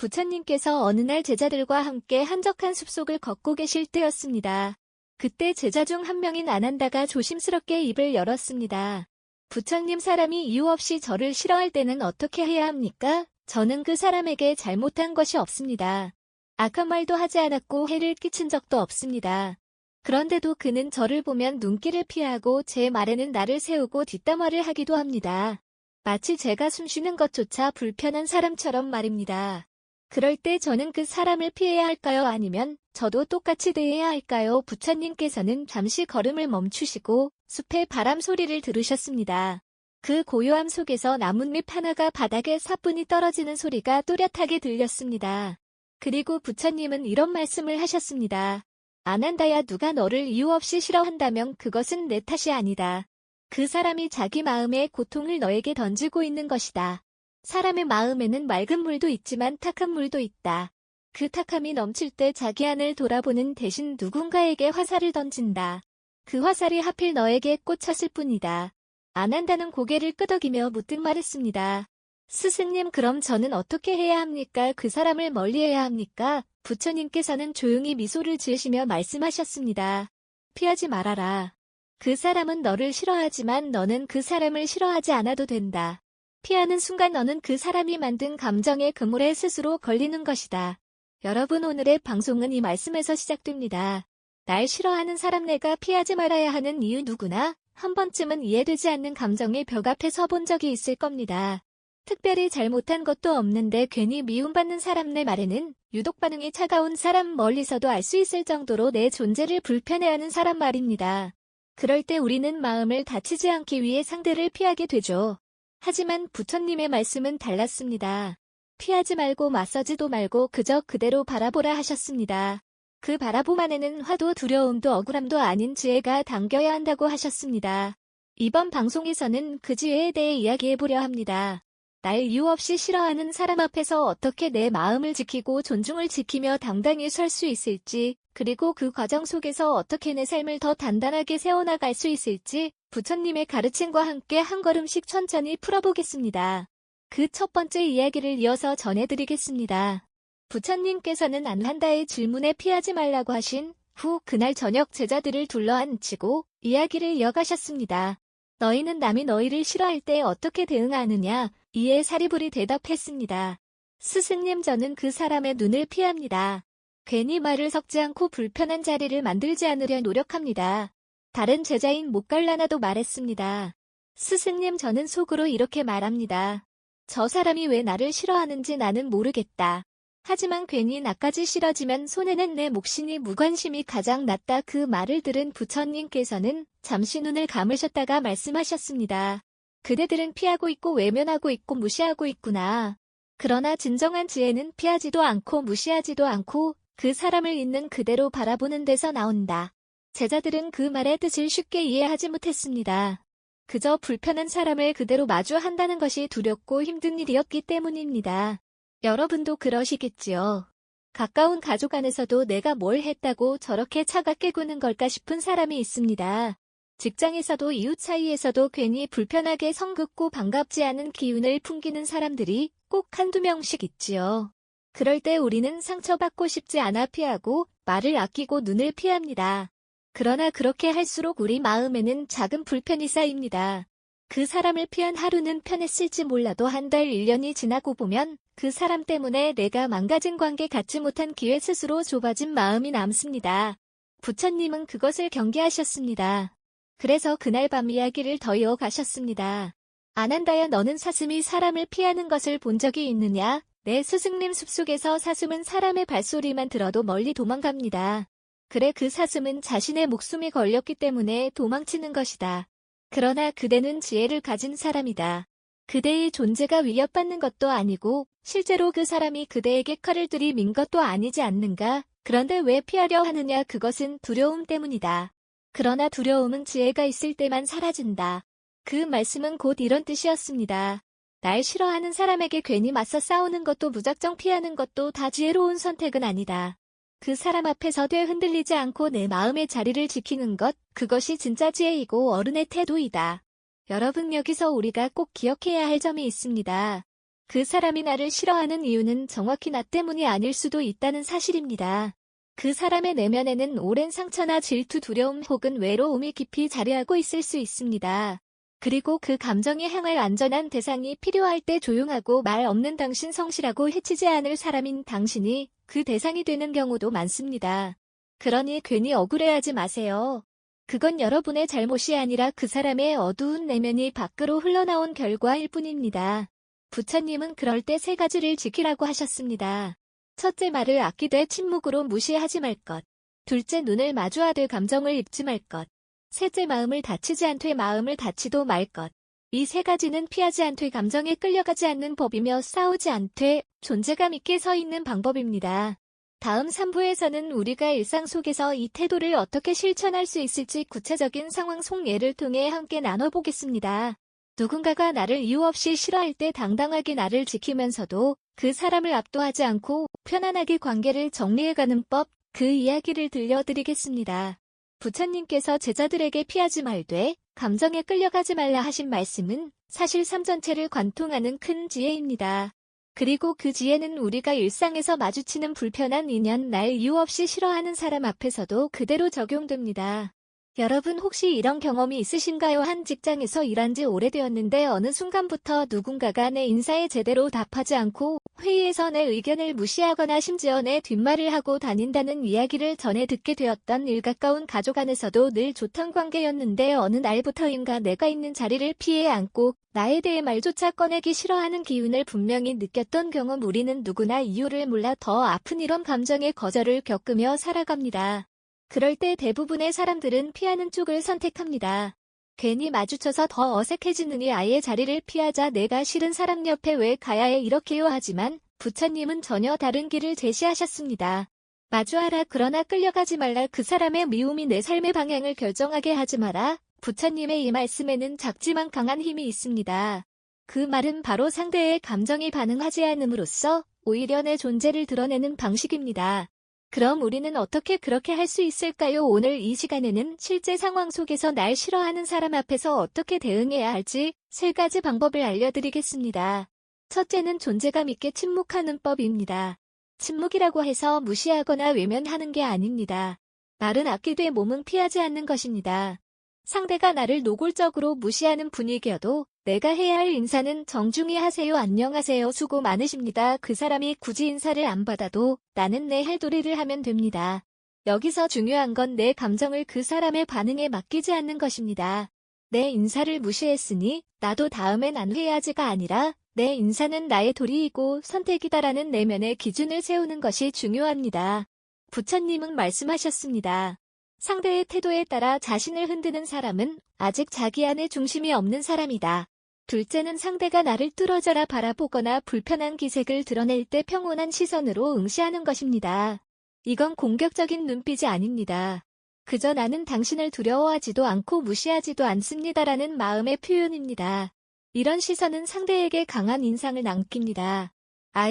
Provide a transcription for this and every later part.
부처님께서 어느 날 제자들과 함께 한적한 숲속을 걷고 계실 때였습니다. 그때 제자 중 한 명인 아난다가 조심스럽게 입을 열었습니다. 부처님, 사람이 이유 없이 저를 싫어할 때는 어떻게 해야 합니까? 저는 그 사람에게 잘못한 것이 없습니다. 악한 말도 하지 않았고 해를 끼친 적도 없습니다. 그런데도 그는 저를 보면 눈길을 피하고 제 말에는 나를 세우고 뒷담화를 하기도 합니다. 마치 제가 숨쉬는 것조차 불편한 사람처럼 말입니다. 그럴 때 저는 그 사람을 피해야 할까요? 아니면 저도 똑같이 대해야 할까요? 부처님께서는 잠시 걸음을 멈추시고 숲의 바람 소리를 들으셨습니다. 그 고요함 속에서 나뭇잎 하나가 바닥에 사뿐히 떨어지는 소리가 또렷하게 들렸습니다. 그리고 부처님은 이런 말씀을 하셨습니다. 아난다야, 누가 너를 이유 없이 싫어한다면 그것은 내 탓이 아니다. 그 사람이 자기 마음의 고통을 너에게 던지고 있는 것이다. 사람의 마음에는 맑은 물도 있지만 탁한 물도 있다. 그 탁함이 넘칠 때 자기 안을 돌아보는 대신 누군가에게 화살을 던진다. 그 화살이 하필 너에게 꽂혔을 뿐이다. 아난다는 고개를 끄덕이며 문득 말했습니다. 스승님, 그럼 저는 어떻게 해야 합니까? 그 사람을 멀리해야 합니까? 부처님께서는 조용히 미소를 지으시며 말씀하셨습니다. 피하지 말아라. 그 사람은 너를 싫어하지만 너는 그 사람을 싫어하지 않아도 된다. 피하는 순간 너는 그 사람이 만든 감정의 그물에 스스로 걸리는 것이다. 여러분, 오늘의 방송은 이 말씀에서 시작됩니다. 날 싫어하는 사람, 내가 피하지 말아야 하는 이유, 누구나 한 번쯤은 이해되지 않는 감정의 벽 앞에 서본 적이 있을 겁니다. 특별히 잘못한 것도 없는데 괜히 미움받는 사람, 내 말에는 유독 반응이 차가운 사람, 멀리서도 알 수 있을 정도로 내 존재를 불편해하는 사람 말입니다. 그럴 때 우리는 마음을 다치지 않기 위해 상대를 피하게 되죠. 하지만 부처님의 말씀은 달랐습니다. 피하지 말고 맞서지도 말고 그저 그대로 바라보라 하셨습니다. 그 바라봄 안에는 화도 두려움도 억울함도 아닌 지혜가 담겨야 한다고 하셨습니다. 이번 방송에서는 그 지혜에 대해 이야기해보려 합니다. 날 이유 없이 싫어하는 사람 앞에서 어떻게 내 마음을 지키고 존중을 지키며 당당히 설 수 있을지, 그리고 그 과정 속에서 어떻게 내 삶을 더 단단하게 세워나갈 수 있을지 부처님의 가르침과 함께 한 걸음씩 천천히 풀어보겠습니다. 그 첫 번째 이야기를 이어서 전해드리겠습니다. 부처님께서는 아난다의 질문에 피하지 말라고 하신 후 그날 저녁 제자들을 둘러앉히고 이야기를 이어가셨습니다. 너희는 남이 너희를 싫어할 때 어떻게 대응하느냐? 이에 사리불이 대답했습니다. 스승님, 저는 그 사람의 눈을 피합니다. 괜히 말을 섞지 않고 불편한 자리를 만들지 않으려 노력합니다. 다른 제자인 목갈라나도 말했습니다. 스승님, 저는 속으로 이렇게 말합니다. 저 사람이 왜 나를 싫어하는지 나는 모르겠다. 하지만 괜히 나까지 싫어지면 손해는 내 몫이니 무관심이 가장 낫다. 그 말을 들은 부처님께서는 잠시 눈을 감으셨다가 말씀하셨습니다. 그대들은 피하고 있고 외면하고 있고 무시하고 있구나. 그러나 진정한 지혜는 피하지도 않고 무시하지도 않고 그 사람을 있는 그대로 바라보는 데서 나온다. 제자들은 그 말의 뜻을 쉽게 이해하지 못했습니다. 그저 불편한 사람을 그대로 마주한다는 것이 두렵고 힘든 일이었기 때문입니다. 여러분도 그러시겠지요. 가까운 가족 안에서도 내가 뭘 했다고 저렇게 차갑게 구는 걸까 싶은 사람이 있습니다. 직장에서도 이웃 사이에서도 괜히 불편하게 성급고 반갑지 않은 기운을 풍기는 사람들이 꼭 한두 명씩 있지요. 그럴 때 우리는 상처받고 싶지 않아 피하고 말을 아끼고 눈을 피합니다. 그러나 그렇게 할수록 우리 마음에는 작은 불편이 쌓입니다. 그 사람을 피한 하루는 편했을지 몰라도 한 달, 1년이 지나고 보면 그 사람 때문에 내가 망가진 관계, 갖지 못한 기회, 스스로 좁아진 마음이 남습니다. 부처님은 그것을 경계하셨습니다. 그래서 그날 밤 이야기를 더 이어가셨습니다. 아난다야, 너는 사슴이 사람을 피하는 것을 본 적이 있느냐? 내 스승님, 숲속에서 사슴은 사람의 발소리만 들어도 멀리 도망갑니다. 그래, 그 사슴은 자신의 목숨이 걸렸기 때문에 도망치는 것이다. 그러나 그대는 지혜를 가진 사람이다. 그대의 존재가 위협받는 것도 아니고 실제로 그 사람이 그대에게 칼을 들이민 것도 아니지 않는가? 그런데 왜 피하려 하느냐? 그것은 두려움 때문이다. 그러나 두려움은 지혜가 있을 때만 사라진다. 그 말씀은 곧 이런 뜻이었습니다. 날 싫어하는 사람에게 괜히 맞서 싸우는 것도 무작정 피하는 것도 다 지혜로운 선택은 아니다. 그 사람 앞에 서되 흔들리지 않고 내 마음의 자리를 지키는 것, 그것이 진짜 지혜이고 어른의 태도이다. 여러분, 여기서 우리가 꼭 기억해야 할 점이 있습니다. 그 사람이 나를 싫어하는 이유는 정확히 나 때문이 아닐 수도 있다는 사실입니다. 그 사람의 내면에는 오랜 상처나 질투, 두려움 혹은 외로움이 깊이 자리하고 있을 수 있습니다. 그리고 그 감정이 향할 안전한 대상이 필요할 때 조용하고 말 없는 당신, 성실하고 해치지 않을 사람인 당신이 그 대상이 되는 경우도 많습니다. 그러니 괜히 억울해하지 마세요. 그건 여러분의 잘못이 아니라 그 사람의 어두운 내면이 밖으로 흘러나온 결과일 뿐입니다. 부처님은 그럴 때 3가지를 지키라고 하셨습니다. 첫째, 말을 아끼되 침묵으로 무시하지 말 것. 둘째, 눈을 마주하되 감정을 입지 말 것. 셋째, 마음을 다치지 않되 마음을 다치도 말 것. 이 3가지는 피하지 않되 감정에 끌려가지 않는 법이며 싸우지 않되 존재감 있게 서 있는 방법입니다. 다음 3부에서는 우리가 일상 속에서 이 태도를 어떻게 실천할 수 있을지 구체적인 상황 속 예를 통해 함께 나눠보겠습니다. 누군가가 나를 이유 없이 싫어할 때 당당하게 나를 지키면서도 그 사람을 압도하지 않고 편안하게 관계를 정리해가는 법, 그 이야기를 들려드리겠습니다. 부처님께서 제자들에게 피하지 말되 감정에 끌려가지 말라 하신 말씀은 사실 삶 전체를 관통하는 큰 지혜입니다. 그리고 그 지혜는 우리가 일상에서 마주치는 불편한 인연, 날 이유 없이 싫어하는 사람 앞에서도 그대로 적용됩니다. 여러분 혹시 이런 경험이 있으신가요? 한 직장에서 일한 지 오래되었는데 어느 순간부터 누군가가 내 인사에 제대로 답하지 않고 회의에서 내 의견을 무시하거나 심지어 내 뒷말을 하고 다닌다는 이야기를 전해 듣게 되었던 일. 가까운 가족 안에서도 늘 좋던 관계였는데 어느 날부터인가 내가 있는 자리를 피해 앉고 나에 대해 말조차 꺼내기 싫어하는 기운을 분명히 느꼈던 경험. 우리는 누구나 이유를 몰라 더 아픈 이런 감정의 거절을 겪으며 살아갑니다. 그럴 때 대부분의 사람들은 피하는 쪽을 선택합니다. 괜히 마주쳐서 더 어색해지느니 아예 자리를 피하자. 내가 싫은 사람 옆에 왜 가야 해 이렇게요. 하지만 부처님은 전혀 다른 길을 제시하셨습니다. 마주하라. 그러나 끌려가지 말라. 그 사람의 미움이 내 삶의 방향을 결정하게 하지 마라. 부처님의 이 말씀에는 작지만 강한 힘이 있습니다. 그 말은 바로 상대의 감정이 반응하지 않음으로써 오히려 내 존재를 드러내는 방식입니다. 그럼 우리는 어떻게 그렇게 할 수 있을까요? 오늘 이 시간에는 실제 상황 속에서 날 싫어하는 사람 앞에서 어떻게 대응해야 할지 3가지 방법을 알려드리겠습니다. 첫째는 존재감 있게 침묵하는 법입니다. 침묵이라고 해서 무시하거나 외면하는 게 아닙니다. 말은 아끼되 몸은 피하지 않는 것입니다. 상대가 나를 노골적으로 무시하는 분위기여도 내가 해야 할 인사는 정중히 하세요. 안녕하세요. 수고 많으십니다. 그 사람이 굳이 인사를 안 받아도 나는 내 할 도리를 하면 됩니다. 여기서 중요한 건 내 감정을 그 사람의 반응에 맡기지 않는 것입니다. 내 인사를 무시했으니 나도 다음엔 안 해야지가 아니라 내 인사는 나의 도리이고 선택이다라는 내면의 기준을 세우는 것이 중요합니다. 부처님은 말씀하셨습니다. 상대의 태도에 따라 자신을 흔드는 사람은 아직 자기 안에 중심이 없는 사람이다. 둘째는 상대가 나를 뚫어져라 바라보거나 불편한 기색을 드러낼 때 평온한 시선으로 응시하는 것입니다. 이건 공격적인 눈빛이 아닙니다. 그저 나는 당신을 두려워하지도 않고 무시하지도 않습니다라는 마음의 표현입니다. 이런 시선은 상대에게 강한 인상을 남깁니다.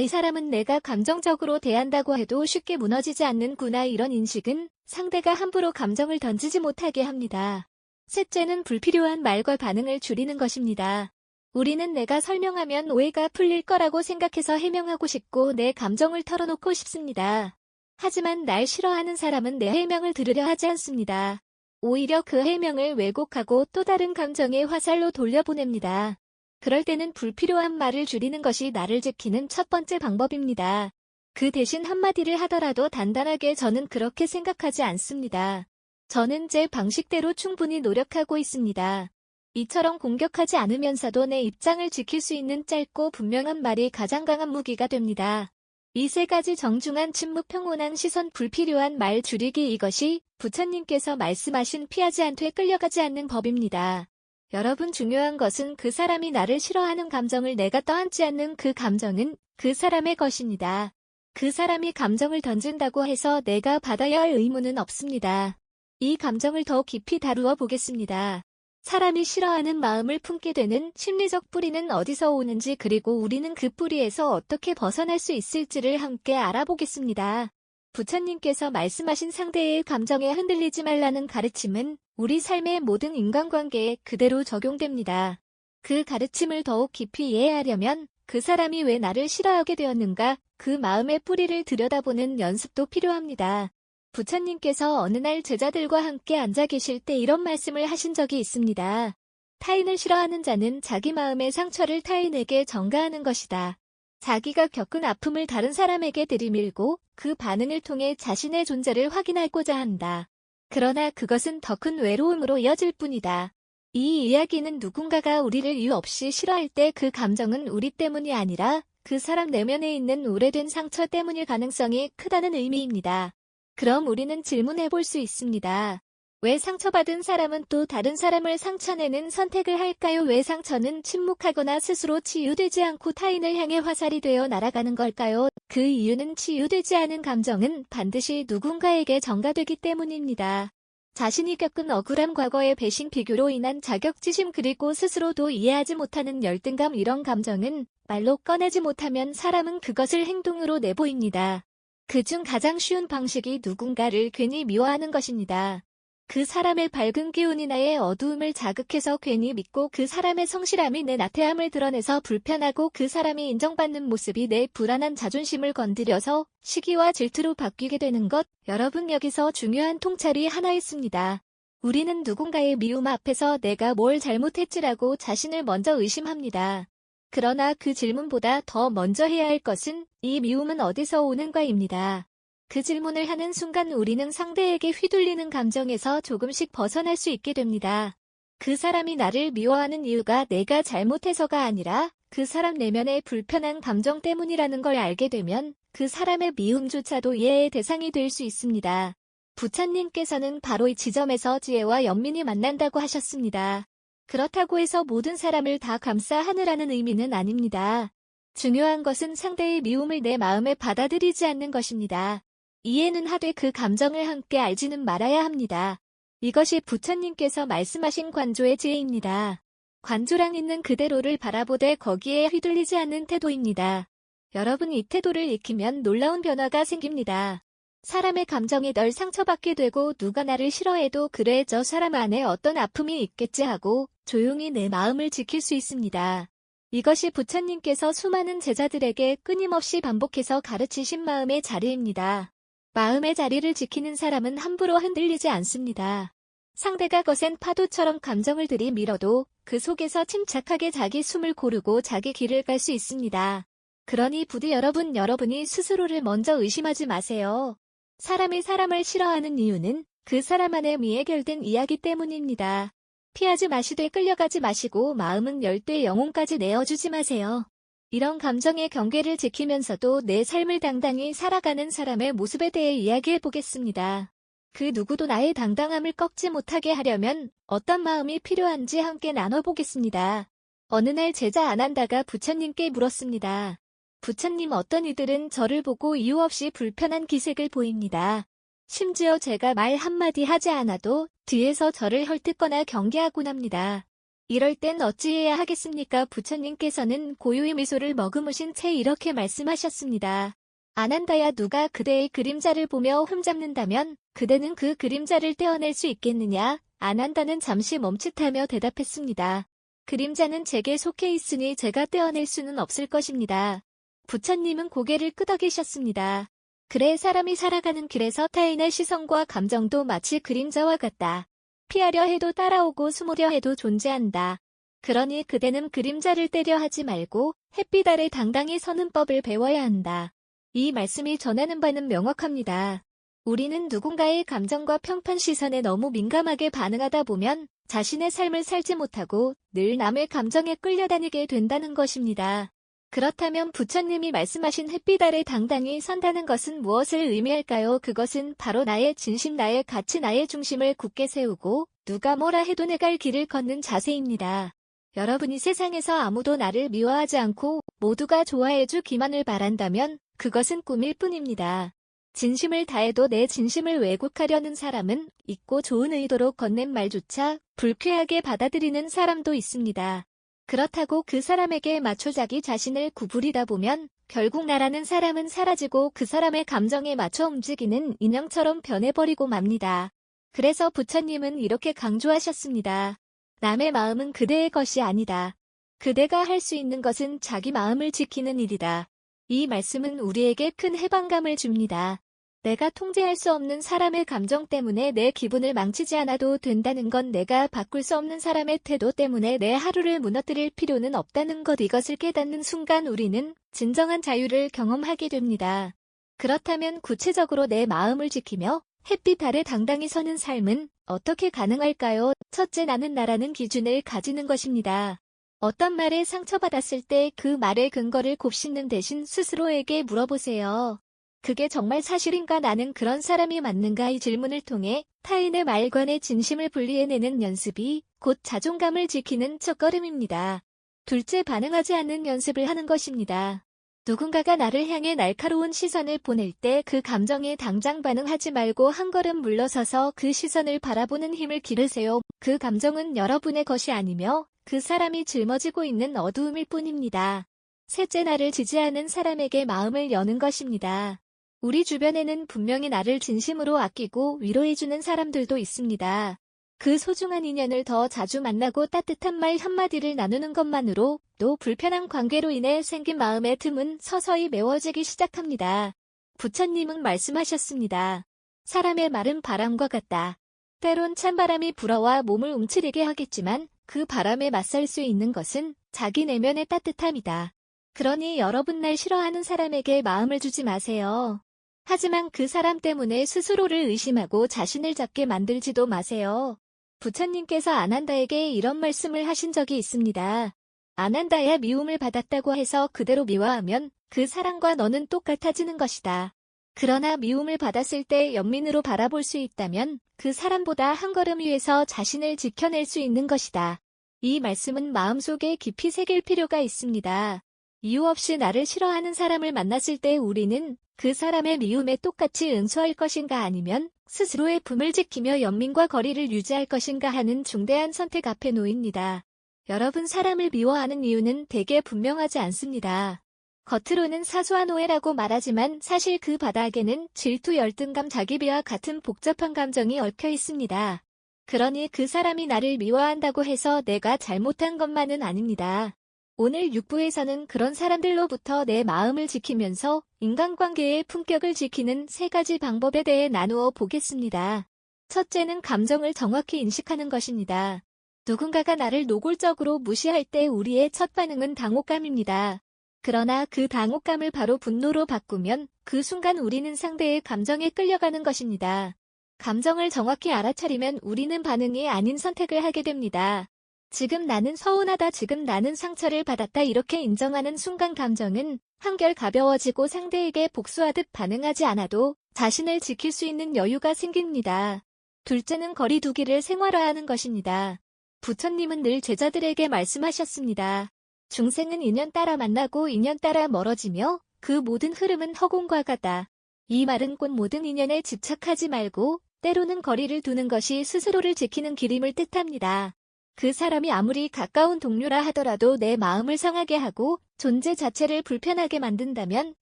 이 사람은 내가 감정적으로 대한다고 해도 쉽게 무너지지 않는구나. 이런 인식은 상대가 함부로 감정을 던지지 못하게 합니다. 셋째는 불필요한 말과 반응을 줄이는 것입니다. 우리는 내가 설명하면 오해가 풀릴 거라고 생각해서 해명하고 싶고 내 감정을 털어놓고 싶습니다. 하지만 날 싫어하는 사람은 내 해명을 들으려 하지 않습니다. 오히려 그 해명을 왜곡하고 또 다른 감정의 화살로 돌려보냅니다. 그럴 때는 불필요한 말을 줄이는 것이 나를 지키는 첫 번째 방법입니다. 그 대신 한마디를 하더라도 단단하게 저는 그렇게 생각하지 않습니다. 저는 제 방식대로 충분히 노력하고 있습니다. 이처럼 공격하지 않으면서도 내 입장을 지킬 수 있는 짧고 분명한 말이 가장 강한 무기가 됩니다. 이 3가지 정중한 침묵, 평온한 시선, 불필요한 말 줄이기, 이것이 부처님께서 말씀하신 피하지 않되 끌려가지 않는 법입니다. 여러분, 중요한 것은 그 사람이 나를 싫어하는 감정을 내가 떠안지 않는 그 감정은 그 사람의 것입니다. 그 사람이 감정을 던진다고 해서 내가 받아야 할 의무는 없습니다. 이 감정을 더 깊이 다루어 보겠습니다. 사람이 싫어하는 마음을 품게 되는 심리적 뿌리는 어디서 오는지, 그리고 우리는 그 뿌리에서 어떻게 벗어날 수 있을지를 함께 알아보겠습니다. 부처님께서 말씀하신 상대의 감정에 흔들리지 말라는 가르침은 우리 삶의 모든 인간관계에 그대로 적용됩니다. 그 가르침을 더욱 깊이 이해하려면 그 사람이 왜 나를 싫어하게 되었는가, 그 마음의 뿌리를 들여다보는 연습도 필요합니다. 부처님께서 어느 날 제자들과 함께 앉아 계실 때 이런 말씀을 하신 적이 있습니다. 타인을 싫어하는 자는 자기 마음의 상처를 타인에게 전가하는 것이다. 자기가 겪은 아픔을 다른 사람에게 들이밀고 그 반응을 통해 자신의 존재를 확인하고자 한다. 그러나 그것은 더 큰 외로움으로 이어질 뿐이다. 이 이야기는 누군가가 우리를 이유 없이 싫어할 때 그 감정은 우리 때문이 아니라 그 사람 내면에 있는 오래된 상처 때문일 가능성이 크다는 의미입니다. 그럼 우리는 질문해 볼 수 있습니다. 왜 상처받은 사람은 또 다른 사람을 상처내는 선택을 할까요? 왜 상처는 침묵하거나 스스로 치유되지 않고 타인을 향해 화살이 되어 날아가는 걸까요? 그 이유는 치유되지 않은 감정은 반드시 누군가에게 전가되기 때문입니다. 자신이 겪은 억울함, 과거의 배신, 비교로 인한 자격지심, 그리고 스스로도 이해하지 못하는 열등감, 이런 감정은 말로 꺼내지 못하면 사람은 그것을 행동으로 내보입니다. 그중 가장 쉬운 방식이 누군가를 괜히 미워하는 것입니다. 그 사람의 밝은 기운이 나의 어두움을 자극해서 괜히 믿고 그 사람의 성실함이 내 나태함을 드러내서 불편하고 그 사람이 인정받는 모습이 내 불안한 자존심을 건드려서 시기와 질투로 바뀌게 되는 것. 여러분, 여기서 중요한 통찰이 하나 있습니다. 우리는 누군가의 미움 앞에서 내가 뭘 잘못했지라고 자신을 먼저 의심합니다. 그러나 그 질문보다 더 먼저 해야 할 것은 이 미움은 어디서 오는가입니다. 그 질문을 하는 순간 우리는 상대에게 휘둘리는 감정에서 조금씩 벗어날 수 있게 됩니다. 그 사람이 나를 미워하는 이유가 내가 잘못해서가 아니라 그 사람 내면의 불편한 감정 때문이라는 걸 알게 되면 그 사람의 미움조차도 이해의 대상이 될 수 있습니다. 부처님께서는 바로 이 지점에서 지혜와 연민이 만난다고 하셨습니다. 그렇다고 해서 모든 사람을 다 감싸 하느라는 의미는 아닙니다. 중요한 것은 상대의 미움을 내 마음에 받아들이지 않는 것입니다. 이해는 하되 그 감정을 함께 알지는 말아야 합니다. 이것이 부처님께서 말씀하신 관조의 지혜입니다. 관조랑 있는 그대로를 바라보되 거기에 휘둘리지 않는 태도입니다. 여러분, 이 태도를 익히면 놀라운 변화가 생깁니다. 사람의 감정에 널 상처받게 되고 누가 나를 싫어해도 그래, 저 사람 안에 어떤 아픔이 있겠지 하고 조용히 내 마음을 지킬 수 있습니다. 이것이 부처님께서 수많은 제자들에게 끊임없이 반복해서 가르치신 마음의 자리입니다. 마음의 자리를 지키는 사람은 함부로 흔들리지 않습니다. 상대가 거센 파도처럼 감정을 들이밀어도 그 속에서 침착하게 자기 숨을 고르고 자기 길을 갈 수 있습니다. 그러니 부디 여러분이 스스로를 먼저 의심하지 마세요. 사람이 사람을 싫어하는 이유는 그 사람 안에 미해결된 이야기 때문입니다. 피하지 마시되 끌려가지 마시고 마음은 열되 영혼까지 내어주지 마세요. 이런 감정의 경계를 지키면서도 내 삶을 당당히 살아가는 사람의 모습에 대해 이야기해 보겠습니다. 그 누구도 나의 당당함을 꺾지 못하게 하려면 어떤 마음이 필요한지 함께 나눠보겠습니다. 어느 날 제자 아난다가 부처님께 물었습니다. 부처님, 어떤 이들은 저를 보고 이유 없이 불편한 기색을 보입니다. 심지어 제가 말 한마디 하지 않아도 뒤에서 저를 헐뜯거나 경계하곤 합니다. 이럴 땐 어찌해야 하겠습니까? 부처님께서는 고요히 미소를 머금으신 채 이렇게 말씀하셨습니다. 아난다야, 누가 그대의 그림자를 보며 흠잡는다면 그대는 그 그림자를 떼어낼 수 있겠느냐? 아난다는 잠시 멈칫하며 대답했습니다. 그림자는 제게 속해 있으니 제가 떼어낼 수는 없을 것입니다. 부처님은 고개를 끄덕이셨습니다. 그래, 사람이 살아가는 길에서 타인의 시선과 감정도 마치 그림자와 같다. 피하려 해도 따라오고 숨으려 해도 존재한다. 그러니 그대는 그림자를 떼려 하지 말고 햇빛 아래 당당히 서는 법을 배워야 한다. 이 말씀이 전하는 바는 명확합니다. 우리는 누군가의 감정과 평판 시선에 너무 민감하게 반응하다 보면 자신의 삶을 살지 못하고 늘 남의 감정에 끌려다니게 된다는 것입니다. 그렇다면 부처님이 말씀하신 햇빛 아래 당당히 선다는 것은 무엇을 의미할까요? 그것은 바로 나의 진심, 나의 가치, 나의 중심을 굳게 세우고 누가 뭐라 해도 내갈 길을 걷는 자세입니다. 여러분이 세상에서 아무도 나를 미워하지 않고 모두가 좋아해주기만을 바란다면 그것은 꿈일 뿐입니다. 진심을 다해도 내 진심을 왜곡하려는 사람은 있고 좋은 의도로 건넨 말조차 불쾌하게 받아들이는 사람도 있습니다. 그렇다고 그 사람에게 맞춰 자기 자신을 구부리다 보면 결국 나라는 사람은 사라지고 그 사람의 감정에 맞춰 움직이는 인형처럼 변해버리고 맙니다. 그래서 부처님은 이렇게 강조하셨습니다. 남의 마음은 그대의 것이 아니다. 그대가 할 수 있는 것은 자기 마음을 지키는 일이다. 이 말씀은 우리에게 큰 해방감을 줍니다. 내가 통제할 수 없는 사람의 감정 때문에 내 기분을 망치지 않아도 된다는 건, 내가 바꿀 수 없는 사람의 태도 때문에 내 하루를 무너뜨릴 필요는 없다는 것, 이것을 깨닫는 순간 우리는 진정한 자유를 경험하게 됩니다. 그렇다면 구체적으로 내 마음을 지키며 햇빛 아래 당당히 서는 삶은 어떻게 가능할까요? 첫째, 나는 나라는 기준을 가지는 것입니다. 어떤 말에 상처받았을 때 그 말의 근거를 곱씹는 대신 스스로에게 물어보세요. 그게 정말 사실인가? 나는 그런 사람이 맞는가? 이 질문을 통해 타인의 말과 내 진심을 분리해내는 연습이 곧 자존감을 지키는 첫걸음입니다. 둘째, 반응하지 않는 연습을 하는 것입니다. 누군가가 나를 향해 날카로운 시선을 보낼 때 그 감정에 당장 반응하지 말고 한 걸음 물러서서 그 시선을 바라보는 힘을 기르세요. 그 감정은 여러분의 것이 아니며 그 사람이 짊어지고 있는 어두움일 뿐입니다. 셋째, 나를 지지하는 사람에게 마음을 여는 것입니다. 우리 주변에는 분명히 나를 진심으로 아끼고 위로해주는 사람들도 있습니다. 그 소중한 인연을 더 자주 만나고 따뜻한 말 한마디를 나누는 것만으로 또 불편한 관계로 인해 생긴 마음의 틈은 서서히 메워지기 시작합니다. 부처님은 말씀하셨습니다. 사람의 말은 바람과 같다. 때론 찬바람이 불어와 몸을 움츠리게 하겠지만 그 바람에 맞설 수 있는 것은 자기 내면의 따뜻함이다. 그러니 여러분, 날 싫어하는 사람에게 마음을 주지 마세요. 하지만 그 사람 때문에 스스로를 의심하고 자신을 작게 만들지도 마세요. 부처님께서 아난다에게 이런 말씀을 하신 적이 있습니다. 아난다야, 미움을 받았다고 해서 그대로 미워하면 그 사람과 너는 똑같아지는 것이다. 그러나 미움을 받았을 때 연민으로 바라볼 수 있다면 그 사람보다 한 걸음 위에서 자신을 지켜낼 수 있는 것이다. 이 말씀은 마음속에 깊이 새길 필요가 있습니다. 이유 없이 나를 싫어하는 사람을 만났을 때 우리는 그 사람의 미움에 똑같이 응수할 것인가, 아니면 스스로의 품을 지키며 연민과 거리를 유지할 것인가 하는 중대한 선택 앞에 놓입니다. 여러분, 사람을 미워하는 이유는 대개 분명하지 않습니다. 겉으로는 사소한 오해라고 말하지만 사실 그 바닥에는 질투, 열등감, 자기비하 같은 복잡한 감정이 얽혀 있습니다. 그러니 그 사람이 나를 미워한다고 해서 내가 잘못한 것만은 아닙니다. 오늘 6부에서는 그런 사람들로부터 내 마음을 지키면서 인간관계의 품격을 지키는 3가지 방법에 대해 나누어 보겠습니다. 첫째는 감정을 정확히 인식하는 것입니다. 누군가가 나를 노골적으로 무시할 때 우리의 첫 반응은 당혹감입니다. 그러나 그 당혹감을 바로 분노로 바꾸면 그 순간 우리는 상대의 감정에 끌려가는 것입니다. 감정을 정확히 알아차리면 우리는 반응이 아닌 선택을 하게 됩니다. 지금 나는 서운하다, 지금 나는 상처를 받았다, 이렇게 인정하는 순간 감정은 한결 가벼워지고 상대에게 복수하듯 반응하지 않아도 자신을 지킬 수 있는 여유가 생깁니다. 둘째는 거리 두기를 생활화하는 것입니다. 부처님은 늘 제자들에게 말씀하셨습니다. 중생은 인연 따라 만나고 인연 따라 멀어지며 그 모든 흐름은 허공과 같다. 이 말은 곧 모든 인연에 집착하지 말고 때로는 거리를 두는 것이 스스로를 지키는 길임을 뜻합니다. 그 사람이 아무리 가까운 동료라 하더라도 내 마음을 상하게 하고 존재 자체를 불편하게 만든다면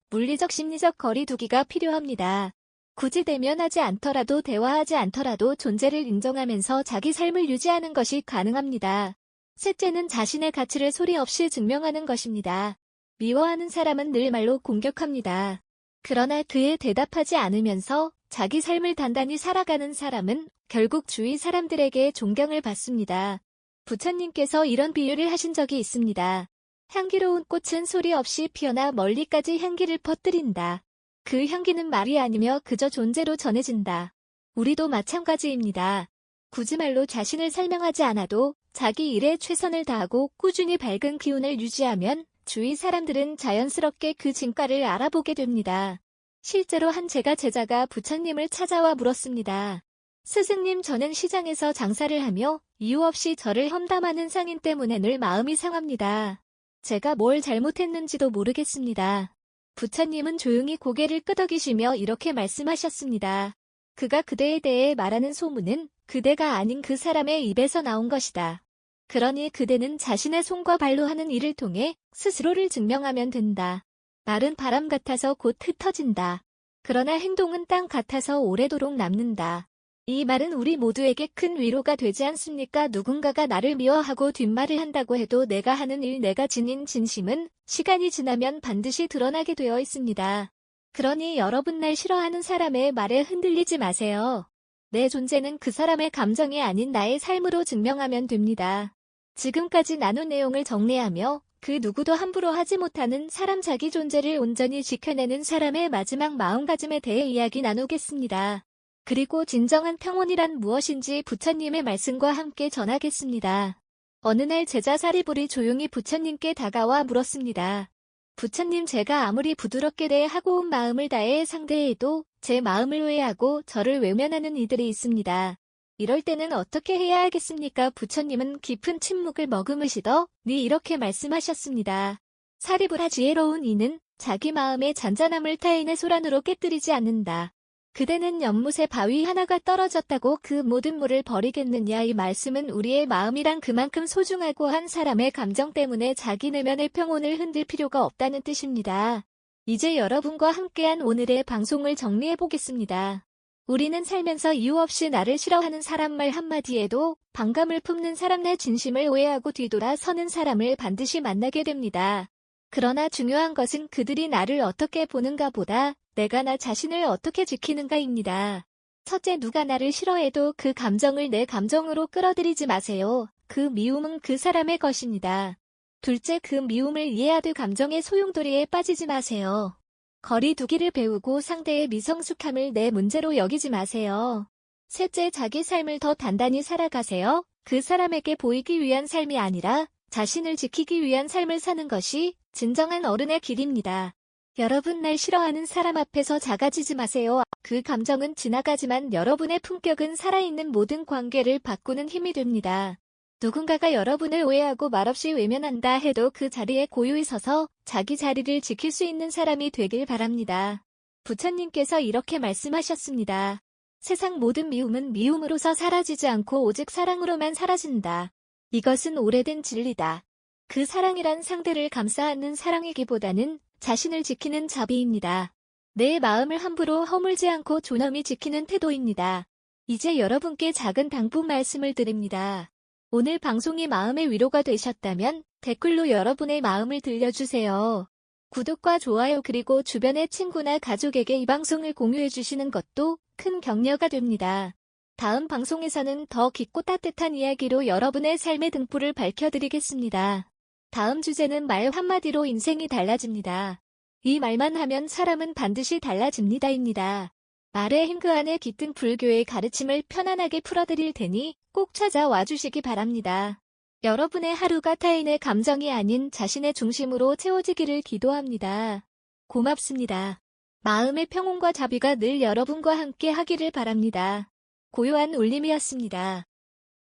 물리적 심리적 거리 두기가 필요합니다. 굳이 대면하지 않더라도 대화하지 않더라도 존재를 인정하면서 자기 삶을 유지하는 것이 가능합니다. 셋째는 자신의 가치를 소리 없이 증명하는 것입니다. 미워하는 사람은 늘 말로 공격합니다. 그러나 그에 대답하지 않으면서 자기 삶을 단단히 살아가는 사람은 결국 주위 사람들에게 존경을 받습니다. 부처님께서 이런 비유를 하신 적이 있습니다. 향기로운 꽃은 소리 없이 피어나 멀리까지 향기를 퍼뜨린다. 그 향기는 말이 아니며 그저 존재로 전해진다. 우리도 마찬가지입니다. 굳이 말로 자신을 설명하지 않아도 자기 일에 최선을 다하고 꾸준히 밝은 기운을 유지하면 주위 사람들은 자연스럽게 그 진가를 알아보게 됩니다. 실제로 한 제자가 부처님을 찾아와 물었습니다. 스승님, 저는 시장에서 장사를 하며 이유 없이 저를 험담하는 상인 때문에 늘 마음이 상합니다. 제가 뭘 잘못했는지도 모르겠습니다. 부처님은 조용히 고개를 끄덕이시며 이렇게 말씀하셨습니다. 그가 그대에 대해 말하는 소문은 그대가 아닌 그 사람의 입에서 나온 것이다. 그러니 그대는 자신의 손과 발로 하는 일을 통해 스스로를 증명하면 된다. 말은 바람 같아서 곧 흩어진다. 그러나 행동은 땅 같아서 오래도록 남는다. 이 말은 우리 모두에게 큰 위로가 되지 않습니까? 누군가가 나를 미워하고 뒷말을 한다고 해도 내가 하는 일, 내가 지닌 진심은 시간이 지나면 반드시 드러나게 되어 있습니다. 그러니 여러분 날 싫어하는 사람의 말에 흔들리지 마세요. 내 존재는 그 사람의 감정이 아닌 나의 삶으로 증명하면 됩니다. 지금까지 나눈 내용을 정리하며 그 누구도 함부로 하지 못하는 사람 자기 존재를 온전히 지켜내는 사람의 마지막 마음가짐에 대해 이야기 나누겠습니다. 그리고 진정한 평온이란 무엇인지 부처님의 말씀과 함께 전하겠습니다. 어느 날 제자 사리불이 조용히 부처님께 다가와 물었습니다. 부처님, 제가 아무리 부드럽게 대하고 온 마음을 다해 상대해도 제 마음을 오해하고 저를 외면하는 이들이 있습니다. 이럴 때는 어떻게 해야 하겠습니까? 부처님은 깊은 침묵을 머금으시더니 이렇게 말씀하셨습니다. 사리불아, 지혜로운 이는 자기 마음의 잔잔함을 타인의 소란으로 깨뜨리지 않는다. 그대는 연못에 바위 하나가 떨어졌다고 그 모든 물을 버리겠느냐? 이 말씀은 우리의 마음이란 그만큼 소중하고 한 사람의 감정 때문에 자기 내면의 평온을 흔들 필요가 없다는 뜻입니다. 이제 여러분과 함께한 오늘의 방송을 정리해 보겠습니다. 우리는 살면서 이유 없이 나를 싫어하는 사람 말 한마디에도 반감을 품는 사람, 내 진심을 오해하고 뒤돌아서는 사람을 반드시 만나게 됩니다. 그러나 중요한 것은 그들이 나를 어떻게 보는가 보다 내가 나 자신을 어떻게 지키는가입니다. 첫째, 누가 나를 싫어해도 그 감정을 내 감정으로 끌어들이지 마세요. 그 미움은 그 사람의 것입니다. 둘째, 그 미움을 이해하듯 감정의 소용돌이에 빠지지 마세요. 거리 두기를 배우고 상대의 미성숙함을 내 문제로 여기지 마세요. 셋째, 자기 삶을 더 단단히 살아가세요. 그 사람에게 보이기 위한 삶이 아니라 자신을 지키기 위한 삶을 사는 것이 진정한 어른의 길입니다. 여러분, 날 싫어하는 사람 앞에서 작아지지 마세요. 그 감정은 지나가지만 여러분의 품격은 살아있는, 모든 관계를 바꾸는 힘이 됩니다. 누군가가 여러분을 오해하고 말없이 외면한다 해도 그 자리에 고요히 서서 자기 자리를 지킬 수 있는 사람이 되길 바랍니다. 부처님께서 이렇게 말씀하셨습니다. 세상 모든 미움은 미움으로서 사라지지 않고 오직 사랑으로만 사라진다. 이것은 오래된 진리다. 그 사랑이란 상대를 감싸 안는 사랑이기보다는 자신을 지키는 자비입니다. 내 마음을 함부로 허물지 않고 존엄히 지키는 태도입니다. 이제 여러분께 작은 당부 말씀을 드립니다. 오늘 방송이 마음의 위로가 되셨다면 댓글로 여러분의 마음을 들려주세요. 구독과 좋아요, 그리고 주변의 친구나 가족에게 이 방송을 공유해 주시는 것도 큰 격려가 됩니다. 다음 방송에서는 더 깊고 따뜻한 이야기로 여러분의 삶의 등불을 밝혀드리겠습니다. 다음 주제는 말 한마디로 인생이 달라집니다. 이 말만 하면 사람은 반드시 달라집니다입니다. 말의 힘 그 안에 깃든 불교의 가르침을 편안하게 풀어드릴 테니 꼭 찾아와 주시기 바랍니다. 여러분의 하루가 타인의 감정이 아닌 자신의 중심으로 채워지기를 기도합니다. 고맙습니다. 마음의 평온과 자비가 늘 여러분과 함께 하기를 바랍니다. 고요한 울림이었습니다.